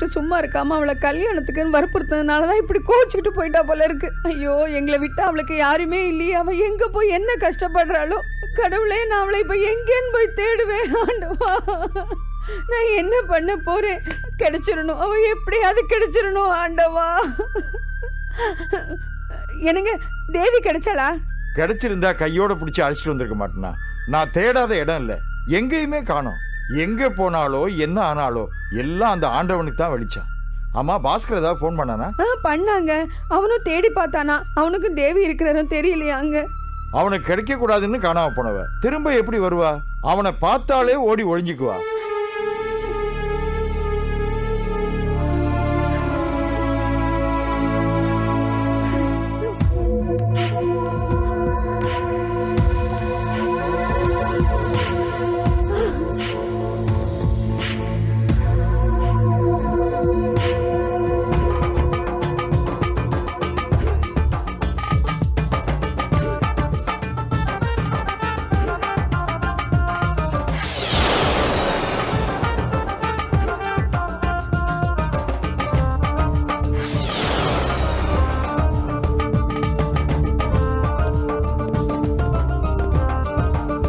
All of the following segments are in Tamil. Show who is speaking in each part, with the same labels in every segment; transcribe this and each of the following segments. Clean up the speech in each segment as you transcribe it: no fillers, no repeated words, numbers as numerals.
Speaker 1: வச்சுட்டு சும்மா இருக்காம அவளை கல்யாணத்துக்குன்னு வற்புறுத்ததுனாலதான் இப்படி கோச்சுக்கிட்டு போயிட்டா போல இருக்கு. ஐயோ, எங்களை விட்டு அவளுக்கு யாருமே இல்லையே. அவ எங்க போய் என்ன கஷ்டப்படுறாளோ கடவுளே, நான் அவளை இப்ப எங்கேன்னு போய் தேடுவேன். ஆண்டவா, நான் என்ன பண்ண போறேன்? கிடைச்சிடணும், அவ எப்படியாவது கிடைச்சிடணும் ஆண்டவா. என்னங்க, தேவி கிடைச்சாளா?
Speaker 2: கிடைச்சிருந்தா கையோட பிடிச்சி அழைச்சிட்டு வந்திருக்க மாட்டேனா? நான் தேடாத இடம் இல்லை, எங்கேயுமே காணோம். எங்க போனாலோ என்ன ஆனாலோ எல்லாம் அந்த ஆண்டவனுக்கு தான் வெளிச்சான். ஆமா, பாஸ்கர் ஏதாவது ஃபோன் பண்ணானா?
Speaker 1: பண்ணாங்க. அவனும் தேடி பார்த்தானா. அவனுக்கு தேவி இருக்கிறாரும் தெரியலையா அங்க.
Speaker 2: அவனுக்கு கிடைக்க கூடாதுன்னு காணாம போனவ திரும்ப எப்படி வருவா? அவனை பார்த்தாலே ஓடி ஒளிஞ்சுக்குவா.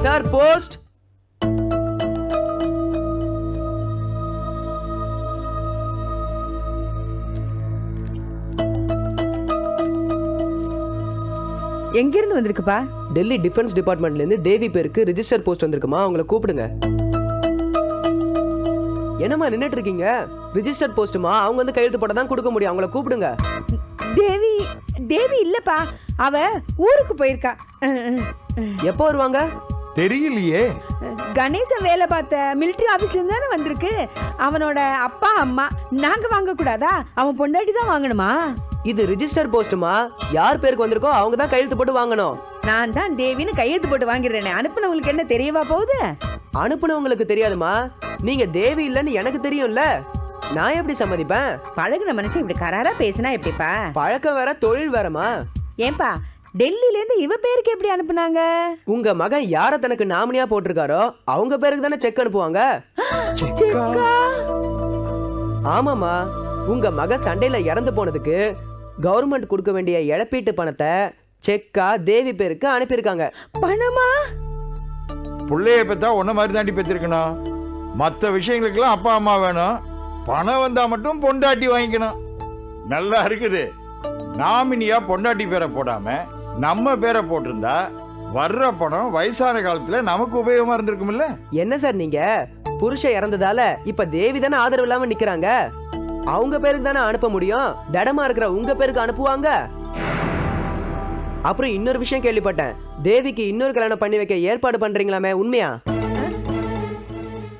Speaker 3: Sir, post.
Speaker 1: எங்க இருந்து வந்திருக்குப்பா?
Speaker 3: டெல்லி டிஃபென்ஸ் டிபார்ட்மெண்ட்ல இருந்து தேவி பேருக்கு ரிஜிஸ்டர் போஸ்ட் வந்திருக்குமா, அவங்கள கூப்பிடுங்க. என்னம்மா நின்னுட்டு இருக்கீங்க? ரிஜிஸ்டர் போஸ்ட்மா, அவங்க வந்து கையெழுத்து போட தான் கொடுக்க முடியும், அவங்கள கூப்பிடுங்க.
Speaker 1: தேவி தேவி இல்லப்பா, அவ ஊருக்கு போயிருக்கா.
Speaker 3: எப்போ வருவாங்க
Speaker 2: தெரியலையே.
Speaker 1: கணேசன் வேலை பார்த்த மிலிட்டரி ஆபீஸ்ல இருந்து தானே வந்திருக்கு. அவனோட அப்பா அம்மா நாங்க வாங்க கூடாதா? அவன் பொண்டாட்டி தான் வாங்கணுமா?
Speaker 3: இது ரிஜிஸ்டர் போஸ்ட்மா, யார் பேருக்கு வந்திருக்கோ அவங்க தான் கையெழுத்து போட்டு வாங்கணும்.
Speaker 1: நான் தான் தேவின்னு கையெழுத்து போட்டு வாங்கிடுறேனே, அனுப்புனவங்களுக்கு என்ன தெரியவா போகுது?
Speaker 3: அனுப்புனவங்களுக்கு தெரியாதுமா, நீங்க தேவி இல்லன்னு எனக்கு தெரியும்ல, நான் எப்படி சம்மதிப்பேன்?
Speaker 1: பழகுன மனுஷன் இப்படி கராரா பேசினா எப்படிப்பா?
Speaker 3: பழக்கம் வேற தொழில் வேறமா.
Speaker 1: ஏன்பா, டெல்லில இருந்து இவ பேருக்கு எப்படி அனுப்புனாங்க?
Speaker 3: உங்க மகன் யார தனக்கு நாமினியா போட்டிருக்காரோ அவங்க பேருக்கு தானே செக் அனுப்புவாங்க. ஆமாமா, உங்க மகன் சண்டையில இறந்து போனதுக்கு கவர்மெண்ட் கொடுக்க வேண்டிய இழப்பீட்டு பணத்தை செக்கா தேவி பேருக்கு அனுப்பியிருக்காங்க.
Speaker 1: பணமா?
Speaker 2: பிள்ளைய பெத்தா உன்ன மாதிரி தாண்டி பெற்றிருக்கணும். மற்ற விஷயங்களுக்கெல்லாம் அப்பா அம்மா வேணும், பணம் வந்தா மட்டும் பொண்டாட்டி வாங்கிக்கணும். நல்லா இருக்குது. நாமினியா பொண்டாட்டி பேரை போடாம நம்ம பேரை போட்டிருந்தா வர்ற பணம் வயசான காலத்துல நமக்கு உபயோகமா இருந்திருக்கும்ல.
Speaker 3: என்ன சார் நீங்க, புருஷன் இறந்ததால இப்ப தேவி தானே ஆதரவு இல்லாம நிக்கிறாங்க, அவங்க பேருக்கு தானே அனுப்ப முடியும். தடமா இருக்கிற உங்க பேருக்கு அனுப்புவாங்க. அப்புறம் இன்னொரு விஷயம் கேள்விப்பட்டேன், தேவிக்கு இன்னொரு கல்யாணம் பண்ணி வைக்க ஏற்பாடு பண்றீங்களாமே, உண்மையா?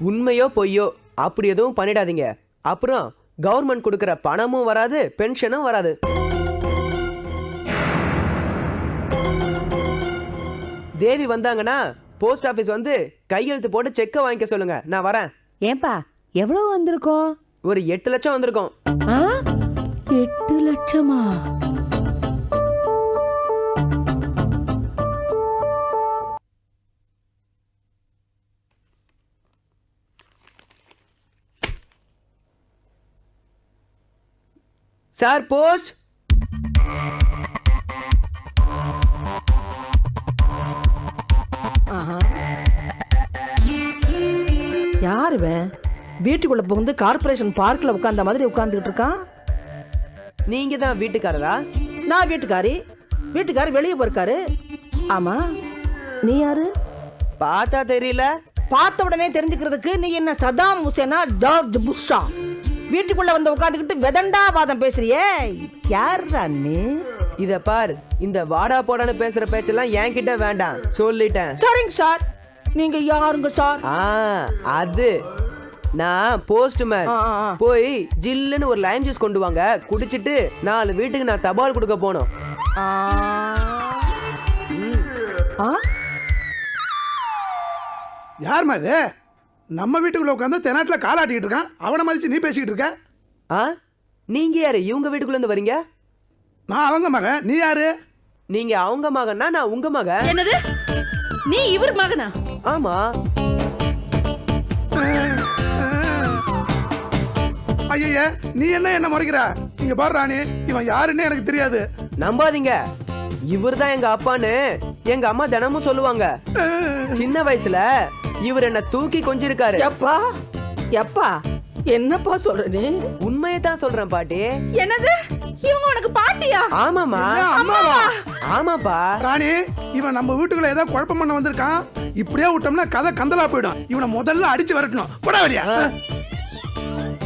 Speaker 3: உண்மையோ பொய்யோ அப்படி எதுவும் பண்ணிடாதீங்க, அப்புறம் கவர்மெண்ட் கொடுக்கிற பணமும் வராது, பென்ஷனும் வராது. தேவி வந்தாங்கன்னா போஸ்ட் ஆபீஸ் வந்து கையெழுத்து போட்டு செக்க வாங்கிக்க சொல்லுங்க, நான் வரேன்.
Speaker 1: ஏன்பா, எவ்வளவு வந்திருக்கோம்?
Speaker 3: ஒரு 8 லட்சம் வந்திருக்கும்.
Speaker 1: 8 லட்சமா?
Speaker 3: Sir, post.
Speaker 4: யார் இவன்? வீட்டுக்குள்ள புகுந்து கார்பரேஷன் பார்க்ல உட்கார்ந்த மாதிரி உட்கார்ந்துகிட்டு இருக்கான்.
Speaker 3: நீங்க தான் வீட்டுக்காரரா?
Speaker 4: நான் வீட்டுக்காரி. வீட்டுக்காரி வெளியே போயிருக்காரு. ஆமா, நீ யாரு?
Speaker 3: பார்த்தா தெரியல.
Speaker 4: பார்த்த உடனே தெரிஞ்சுக்கிறதுக்கு நீ என்ன சதாம் ஹுசேனா ஜார்ஜ் புஷ்ஷா? வீட்டுக்குள்ள வந்து உட்காந்துக்கிட்டு வெதண்டா வாதம் பேசுறியே, யாரா நீ?
Speaker 3: இத பார், இந்த வாடா போடான்னு பேசுற பேச்செல்லாம் என்கிட்ட வேண்டாம், சொல்லிட்டேன்.
Speaker 4: சரிங்க சார். நீங்க யாருங்க சார்?
Speaker 3: அது நான் போஸ்ட்மேன். போய் ஜில்லுன்னு ஒரு லைம் ஜூஸ் கொண்டு வாங்க, குடிச்சிட்டு 4 வீட்டுக்கு நான் தபால் கொடுக்க போனோம்.
Speaker 5: யாருமா இது? நம்ம வீட்டுக்குள்ள உட்காந்து தெனாட்டில் காலாட்டிக்கிட்டு இருக்கான், அவனை மதிச்சு நீ பேசிக்கிட்டு இருக்க.
Speaker 3: நீங்க யாரு இவங்க வீட்டுக்குள்ள இருந்து வரீங்க?
Speaker 5: நான் அவங்க மகன், நீ யாரு?
Speaker 3: நீங்க அவங்க மகன்னா நான் உங்க மகன்.
Speaker 4: என்னது, நீ இவர் மகனா?
Speaker 3: ஆமா.
Speaker 5: ஐயா நீ என்ன முறைக்கிற? இங்க பாரு ராணி, இவன் யாருன்னு எனக்கு தெரியாது.
Speaker 3: நம்பாதீங்க, இவர் தான் எங்க அப்பான்னு எங்க அம்மா தினமும் சொல்லுவாங்க. சின்ன வயசுல இவர் என்ன தூக்கி கொஞ்சிருக்காரு.
Speaker 4: எப்பா எப்பா என்னப்பா சொல்ற நீ?
Speaker 3: உண்மையை தான் சொல்றேன் பாட்டி.
Speaker 4: என்னது, இவங்க உனக்கு பாட்டியா?
Speaker 3: ஆமாமா.
Speaker 5: அம்மாவா?
Speaker 3: ஆமாப்பா.
Speaker 5: ராணி, இவன் நம்ம வீட்டுக்குள்ள ஏதாவது குழப்பம் பண்ண வந்திருக்கான். இப்படியே விட்டோம்னா கதை கந்தலா போயிடும். இவனை முதல்ல அடிச்சு வரட்டணும். போடா வரியா?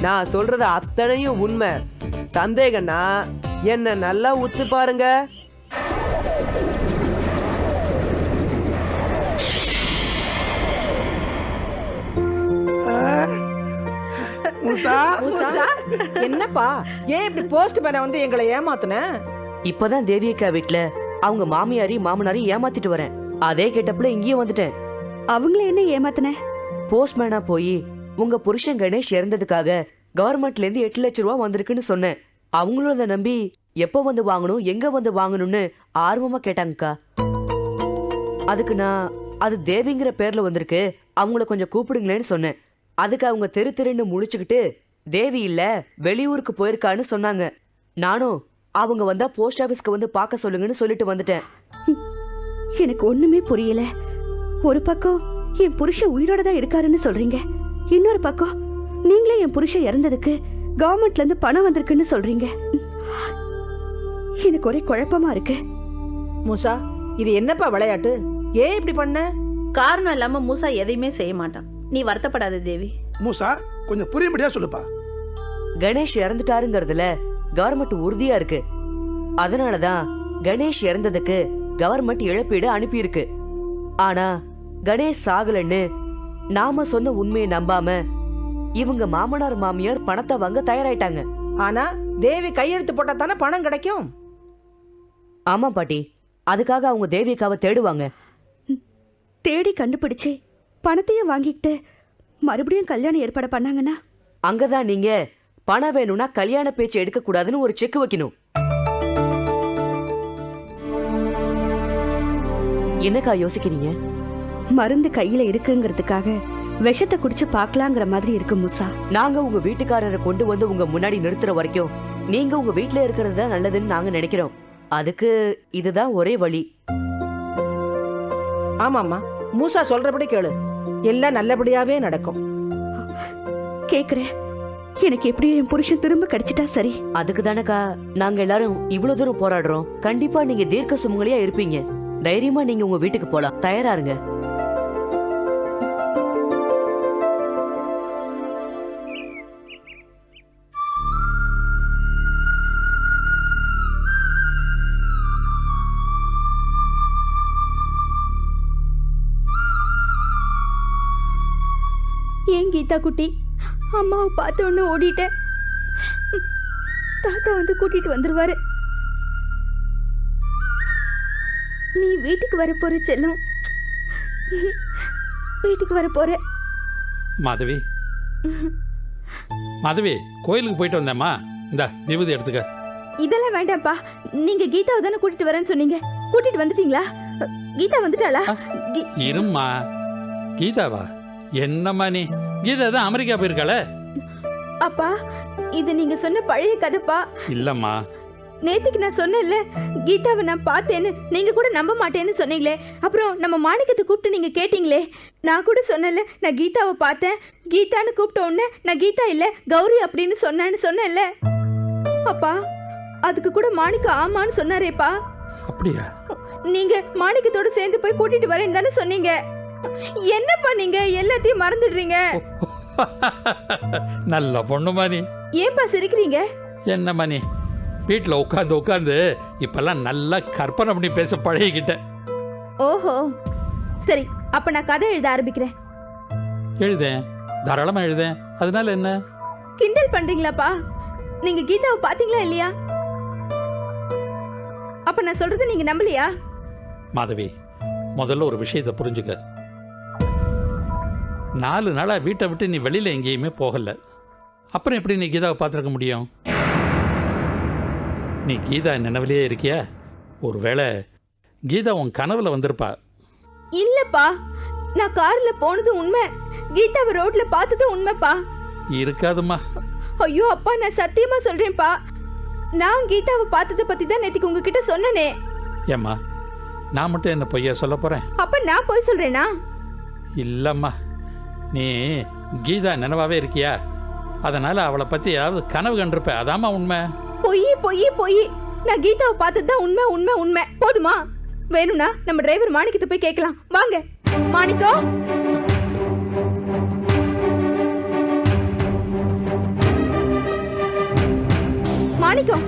Speaker 3: நான் சொல்றது அத்தனையும் உண்மை. சந்தேகம்னா என்ன நல்லா உத்து பாருங்க.
Speaker 5: மூசா,
Speaker 4: மூசா, என்னப்பா ஏன் இப்படி போஸ்ட் மேன வந்து எங்களை ஏமாத்துன?
Speaker 6: இப்பதான் தேவியக்கா வீட்ல அவங்க மாமியாரையும் மாமனாரையும் ஏமாத்திட்டு வரேன். அதே கேட்டப்பல இங்கேயும் வந்துட்டேன்.
Speaker 1: அவங்கள என்ன ஏமாத்தின?
Speaker 6: போஸ்ட்மேனா போய் உங்க புருஷன் கணேஷ் இறந்ததுக்காக கவர்மெண்ட்ல இருந்து 8 லட்சம் ரூபா வந்திருக்குன்னு சொன்னேன். அவங்களும் அதை நம்பி எப்போ வந்து வாங்கணும், எங்க வந்து வாங்கணும்னு ஆர்வமா கேட்டாங்கக்கா. அதுக்கு நான் அது தேவிங்கிற பேர்ல வந்திருக்கு, அவங்கள கொஞ்சம் கூப்பிடுங்களேன்னு சொன்னேன். அதுக்கு அவங்க தெரு தெருன்னு முழிச்சுக்கிட்டு தேவி இல்ல வெளியூருக்கு போயிருக்கான்னு சொன்னாங்க. நானும் அவங்க வந்தா போஸ்ட் ஆபீஸ்க்கு வந்து பார்க்க சொல்லுங்கன்னு சொல்லிட்டு வந்துட்டேன்.
Speaker 1: எனக்கு ஒண்ணுமே புரியல. ஒரு பக்கம் என் புருஷன் உயிரோட தான் இருக்காருன்னு சொல்றீங்க, இன்னொரு பக்கம் நீங்களே என் புருஷன் இறந்ததுக்கு கவர்மெண்ட்ல இருந்து பணம் வந்திருக்குன்னு சொல்றீங்க. எனக்கு ஒரே குழப்பமா இருக்கு.
Speaker 4: மூசா, இது என்னப்பா விளையாட்டு? ஏன் இப்படி பண்ண?
Speaker 7: காரணம் இல்லாம மூசா எதையுமே செய்ய மாட்டான். நீ வருத்தப்படாத தேவி.
Speaker 5: மூசா, கொஞ்சம் புரியும்படியா சொல்லுப்பா.
Speaker 6: கணேஷ் இறந்துட்டாருங்கிறதுல கவர்மெண்ட் உறுதியா இருக்கு. அதனாலதான் கணேஷ் இறந்ததுக்கு கவர்மெண்ட் இழப்பீடு அனுப்பியிருக்கு. ஆனா கணேஷ் சாகலன்னு நாம சொன்ன உண்மையை நம்பாம இவங்க மாமனார் மாமியார் பணத்தை வாங்க தயாராயிட்டாங்க.
Speaker 4: ஆனா தேவி கையெழுத்து போட்டா தானே பணம் கிடைக்கும்.
Speaker 6: ஆமா பாட்டி, அதுக்காக அவங்க தேவியக்காவை தேடுவாங்க.
Speaker 1: தேடி கண்டுபிடிச்சு பணத்தையும் வாங்கிக்கிட்டு மறுபடியும் கல்யாணம் ஏற்பாடு பண்ணாங்கன்னா
Speaker 6: அங்கதான் நீங்க பணம் வேணும்னா கல்யாண பேச்சு எடுக்க கூடாதுன்னு ஒரு செக் வைக்கணும். என்னக்கா யோசிக்கிறீங்க?
Speaker 1: மருந்து கையில இருக்குங்கிறதுக்காக விஷத்தை குடிச்சு பார்க்கலாங்கிற மாதிரி இருக்கு மூசா.
Speaker 6: நாங்க உங்க வீட்டுக்காரரை கொண்டு வந்து உங்க முன்னாடி நிறுத்துற வரைக்கும் நீங்க உங்க வீட்டுல இருக்கிறது தான் நல்லதுன்னு நாங்க நினைக்கிறோம். அதுக்கு இதுதான் ஒரே வழி.
Speaker 4: ஆமாம்மா, மூசா சொல்றபடி கேளு, எல்லாம் நல்லபடியாவே நடக்கும்.
Speaker 1: கேக்குறேன், எனக்கு எப்படியும் என் புருஷன் திரும்ப கிடைச்சிட்டா சரி.
Speaker 6: அதுக்கு தானக்கா நாங்க எல்லாரும் இவ்வளவு தூரம் போராடுறோம். கண்டிப்பா நீங்க தீர்க்க சுமங்கலியா இருப்பீங்க. தைரியமா நீங்க உங்க வீட்டுக்கு போலாம். தயாரா இருங்க.
Speaker 1: ஏன் கீதா குட்டி, அம்மாவை பார்த்த உடனே ஓடிட்டேன். தாத்தா வந்து கூட்டிட்டு வந்துருவாரு. நீ வீட்டுக்கு வர போற செல்லம், வீட்டுக்கு வர போற.
Speaker 8: மாதவி, மாதவி, கோயிலுக்கு போயிட்டு வந்தேம்மா. இந்த விபூதி எடுத்துக்க.
Speaker 1: இதெல்லாம் வேண்டாம்ப்பா, நீங்க கீதாவை தானே கூட்டிட்டு வரேன்னு சொன்னீங்க. கூட்டிட்டு வந்துட்டீங்களா? கீதா வந்துட்டாளா?
Speaker 8: இரும்மா. கீதாவா? என்னம்மா நீ? கீதா தான் அமெரிக்கா போயிருக்காளே.
Speaker 1: அப்பா, இது நீங்க சொன்ன பழைய கதைப்பா.
Speaker 8: இல்லம்மா.
Speaker 1: நேத்துக்கு நான் சொன்னேன்ல, கீதாவை நான் பார்த்தேன்னு, நீங்க கூட நம்ப மாட்டேன்னு சொன்னீங்களே. அப்புறம் நம்ம மாணிக்கத்தை கூப்பிட்டு நீங்க கேட்டீங்களே, நான் கூட சொன்னேன்ல நான் கீதாவை பார்த்தேன். கீதான்னு கூப்பிட்ட உடனே நான் கீதா இல்ல கௌரி அப்படின்னு சொன்னேன்ல. அப்பா, அதுக்கு கூட மாணிக்கம் ஆமான்னு சொன்னாரேப்பா.
Speaker 8: அப்படியா?
Speaker 1: நீங்க மாணிக்கத்தோட சேர்ந்து போய் கூட்டிட்டு வரேன்னு தானே சொன்னீங்க. என்னப்பா நீங்க எல்லாத்தையும் மறந்துடுறீங்க?
Speaker 8: நல்ல பொண்ணுமா நீ.
Speaker 1: ஏன்பா சிரிக்கிறீங்க?
Speaker 8: என்னம்மா நீ? வீட்டில் உட்காந்து இப்பெல்லாம் நல்லா கற்பனை பண்ணி பேச பழகிக்கிட்டேன்.
Speaker 1: ஓஹோ, சரி, அப்ப நான் கதை எழுத ஆரம்பிக்கிறேன்.
Speaker 8: எழுதேன், தாராளமா எழுதேன். அதனால என்ன?
Speaker 1: கிண்டல் பண்றீங்களாப்பா? நீங்க கீதாவை பாத்தீங்களா இல்லையா? அப்ப நான் சொல்றது நீங்க நம்பலையா?
Speaker 8: மாதவி, முதல்ல ஒரு விஷயத்தை புரிஞ்சுக்க. 4 நாளா வீட்டை விட்டு நீ வெளியில எங்கேயுமே போகல. அப்புறம் எப்படி நீ கீதாவை பார்த்துருக்க முடியும்? நீ கீதா நினைவிலேயே இருக்கியா? ஒருவேளை கீதா உன் கனவுல வந்திருப்பா.
Speaker 1: இல்லப்பா, நான் கார்ல போனது உண்மை, கீதாவை ரோட்ல பார்த்தது உண்மைப்பா.
Speaker 8: இருக்காதுமா.
Speaker 1: ஐயோ அப்பா, நான் சத்தியமா சொல்றேன்ப்பா, நான் கீதாவை பார்த்ததை பத்தி தான் நேத்திக்கு உங்ககிட்ட சொன்னனே.
Speaker 8: ஏம்மா, நான் மட்டும் என்ன பொய்யா சொல்ல போகிறேன்?
Speaker 1: அப்ப நான் போய் சொல்றேனா?
Speaker 8: இல்லைம்மா, நீ கீதா நினைவாவே இருக்கியா? அதனால் அவளை பற்றி ஏதாவது கனவு கண்டிருப்ப. அதாம்மா உண்மை.
Speaker 1: பொய் பொய் பொய். நான் கீதாவை பார்த்தது தான் உண்மை உண்மை உண்மை. போதுமா? வேணும்னா நம்ம டிரைவர் மாணிக்கத்தை போய் கேட்கலாம். வாங்க மாணிக்கம். மாணிக்கம்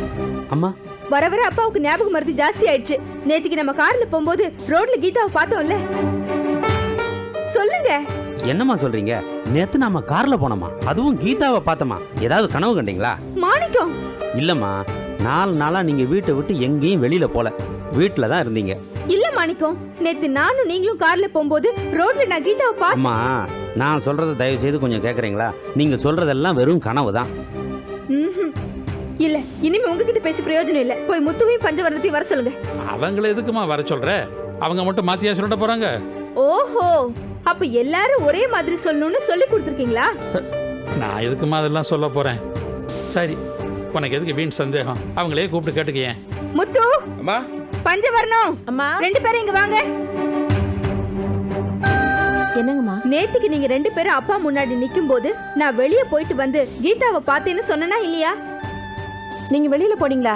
Speaker 9: அம்மா,
Speaker 1: வர வர அப்பாவுக்கு ஞாபக மருதி ஜாஸ்தி ஆயிடுச்சு. நேத்திக்கு நம்ம கார்ல போகும்போது ரோட்ல கீதாவை பார்த்தோம்ல, சொல்லுங்க.
Speaker 9: என்னம்மா சொல்றீங்க? நேத்து நாம கார்ல போனோமா, அதுவும் கீதாவை பார்த்தோமா? ஏதாவது கனவு கண்டீங்களா?
Speaker 1: மாணிக்கம்
Speaker 9: இல்லம்மா, 4 நாளா நீங்க வீட்டை விட்டு எங்கேயும் வெளியில போல, வீட்டுல தான் இருந்தீங்க.
Speaker 1: இல்ல மாணிக்கம், நேத்து நானும் நீங்களும் கார்ல போகும்போது ரோட்ல நான் கீதாவை பார்த்தேன்.
Speaker 9: அம்மா, நான் சொல்றதை தயவு செய்து கொஞ்சம் கேக்குறீங்களா? நீங்க சொல்றதெல்லாம் வெறும் கனவு தான்.
Speaker 1: இல்ல, இனிமே உங்ககிட்ட பேசி பிரயோஜனம் இல்ல. போய் முத்துவையும் பஞ்சவர்ணத்தையும் வர சொல்லுங்க.
Speaker 8: அவங்கள எதுக்குமா வர சொல்ற? அவங்க மட்டும் மாத்தியா சொல்லிட்டு போறாங்க.
Speaker 1: ஓஹோ, அப்ப எல்லாரும் ஒரே மாதிரி சொல்லணும்னு சொல்லி கொடுத்துருக்கீங்களா?
Speaker 8: நான் எதுக்குமா அதெல்லாம் சொல்ல போறேன்? சரி, உனக்கு எதுக்கு வீண் சந்தேகம்? அவங்களே கூப்பிட்டு கேட்டுக்கேன்.
Speaker 1: முத்து,
Speaker 2: அம்மா,
Speaker 1: பஞ்சவர்ணம்,
Speaker 4: அம்மா.
Speaker 1: 2 பேரும் இங்க வாங்க.
Speaker 4: என்னங்கம்மா?
Speaker 1: நேத்துக்கு நீங்க 2 பேரும் அப்பா முன்னாடி நிக்கும் போது நான் வெளியே போயிட்டு வந்து கீதாவை பார்த்தேன்னு சொன்னனா இல்லையா?
Speaker 4: நீங்க வெளியில போனீங்களா?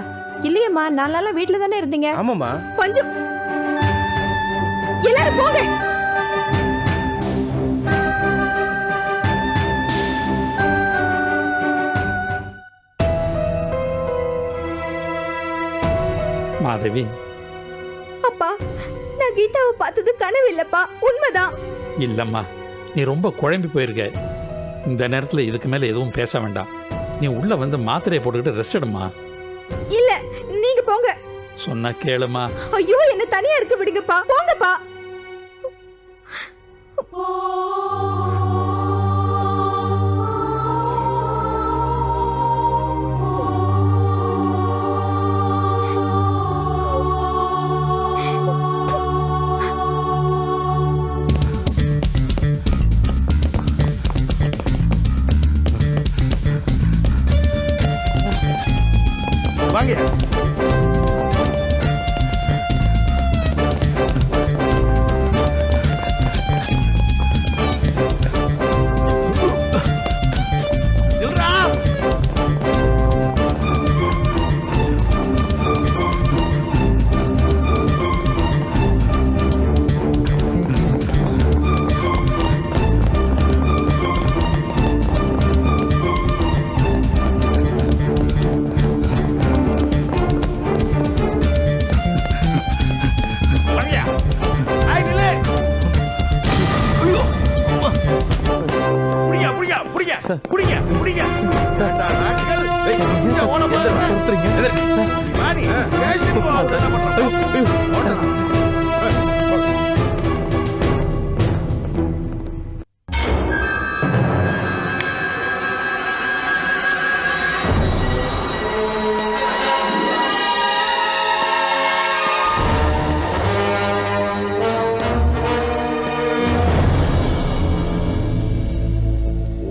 Speaker 4: இல்லையம்மா, நாளெல்லாம் வீட்டுல தானே இருந்தீங்க.
Speaker 9: ஆமாம்மா.
Speaker 1: கொஞ்சம் எல்லாரும் போங்க.
Speaker 8: மாதவி,
Speaker 1: அப்பா, நான் கீதாவை பார்த்தது கனவு இல்லப்பா, உண்மைதான்.
Speaker 8: இல்லம்மா, நீ ரொம்ப குழம்பி போயிருக்க. இந்த நேரத்தில் இதுக்கு மேலே எதுவும் பேச வேண்டாம். நீ உள்ள வந்து மாத்திரையை போட்டுக்கிட்டு ரெஸ்ட் எடுமா.
Speaker 1: இல்ல, நீங்க போங்க.
Speaker 8: சொன்னா கேளுமா.
Speaker 1: ஐயோ, என்ன தனியா இருக்க விடுங்கப்பா, போங்கப்பா.
Speaker 2: வாங்க.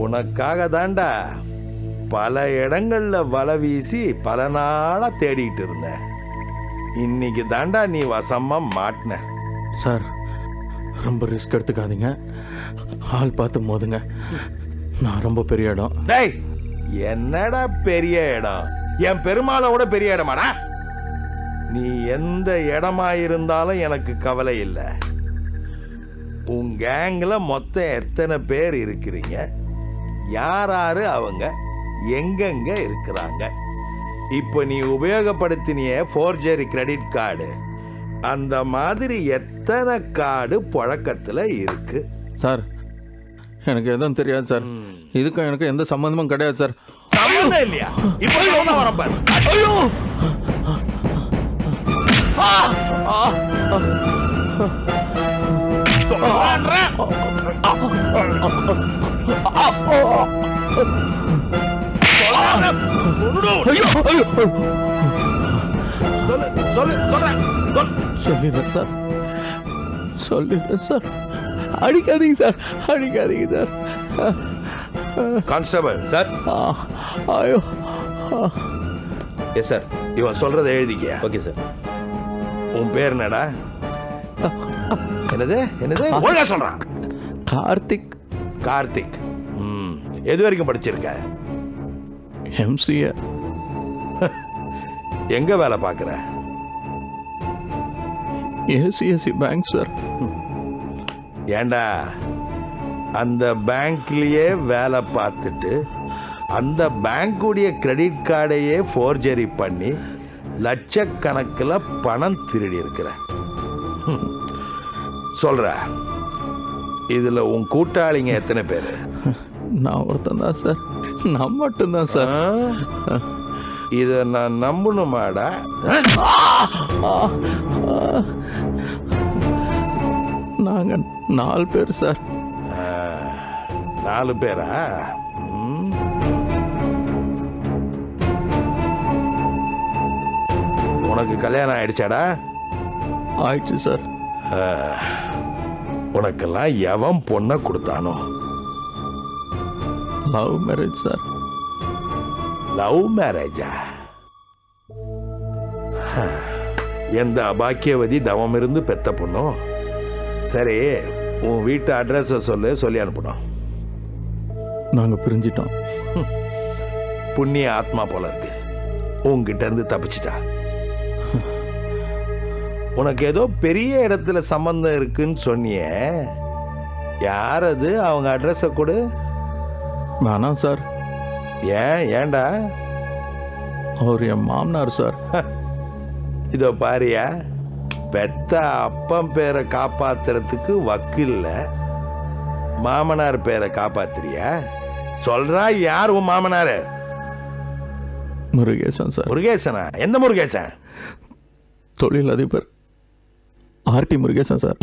Speaker 2: உனக்காக தாண்டா பல இடங்கள்ல வலை வீசி பல நாளா தேடிட்டு இருந்தேன். இன்னைக்கு தாண்டா நீ வசமா மாட்டின.
Speaker 10: சார், ரொம்ப ரிஸ்க் எடுத்துக்காதீங்க. ஆள் பார்த்து மோதுங்க. நான் ரொம்ப பெரிய இடம்.
Speaker 2: டேய், என்னடா பெரிய இடம்? என் பெருமாளோட பெரிய இடமாடா? நீ எந்த இடமா இருந்தாலும் எனக்கு கவலை இல்லை. உன் கேங்ல மொத்தம் எத்தனை பேர் இருக்கிறீங்க? யாராரு அவங்க? எங்கெங்க இருக்கிறாங்க? இப்போ நீ உபயோகப்படுத்தினிய ஃபோர்ஜரி கிரெடிட் கார்டு, அந்த மாதிரி எத்தனை கார்டு புழக்கத்தில் இருக்கு?
Speaker 10: சார், எனக்கு எதுவும் தெரியாது சார். இதுக்கும் எனக்கு எந்த சம்பந்தமும் கிடையாது சார்.
Speaker 2: சம்பந்தம் இல்லையா? இப்போ சொல்ல வரேன் பாரு. ஐயோ!
Speaker 10: சொல்லிடுறேன் சார், சொல்லிடுறேன் சார். அடிக்காதீங்க சார், அடிக்காதீங்க சார்.
Speaker 2: Constable
Speaker 11: sir.
Speaker 10: ஐயோ
Speaker 11: எஸ் சார்.
Speaker 2: இவன் சொல்றதை எழுதிக்கியா?
Speaker 11: Okay sir.
Speaker 2: உன் பேர் என்னடா? என்னது என்னது ஒழுங்கா சொல்றான்.
Speaker 10: கார்த்திக்.
Speaker 2: கார்த்திக். எது வரைக்கும் படிச்சிருக்க?
Speaker 10: எம்சிஏ.
Speaker 2: எங்க வேலை பார்க்குற?
Speaker 10: ஏசிஎஸ்சி பேங்க் சார்.
Speaker 2: ஏண்டா அந்த பேங்க்லயே வேலை பார்த்துட்டு அந்த பேங்குடைய கிரெடிட் கார்டையே ஃபோர்ஜரி பண்ணி லட்சக்கணக்கில் பணம் திருடி இருக்கிற. சொல்ற, இதுல உன் கூட்டாளிங்க எத்தனை பேர்?
Speaker 10: நான் ஒருத்தன் தான் சார். நான் மட்டும்தான் சார்.
Speaker 2: இதை நான் நம்பணுமாடா?
Speaker 10: நாங்கள் 4 பேர் சார்.
Speaker 2: 4 பேரா? உனக்கு கல்யாணம் ஆயிடுச்சாடா?
Speaker 10: ஆயிடுச்சு சார்.
Speaker 2: உனக்கெல்லாம் எவன் பொண்ணை கொடுத்தானோ?
Speaker 10: Love marriage sir.
Speaker 2: லவ் மேரேஜா? எந்த அபாக்கியவதி தவம் இருந்து பெத்த பொண்ணும். சரி, உன் வீட்டு அட்ரஸை சொல்லி அனுப்பணும்.
Speaker 10: நாங்கள் பிரிஞ்சிட்டோம்.
Speaker 2: புண்ணிய ஆத்மா போல இருக்கு, உங்ககிட்ட இருந்து தப்பிச்சிட்டா. உனக்கு ஏதோ பெரிய இடத்துல சம்பந்தம் இருக்குன்னு சொன்னியே, யார் அது? அவங்க அட்ரஸை கொடு.
Speaker 10: வேணாம் சார்.
Speaker 2: ஏன்டா?
Speaker 10: அவர் என் மாமனார் சார்.
Speaker 2: இதோ பாரியா, பெத்த அப்பன் பேரை காப்பாத்துறதுக்கு வக்கில்ல, மாமனார் பேரை காப்பாத்துறியா? சொல்றா, யார் உன் மாமனாரு?
Speaker 10: முருகேசன் சார்.
Speaker 2: முருகேசனா? எந்த முருகேசன்?
Speaker 10: தொழிலதிபர் ஆர்டி முருகேசன் சார்.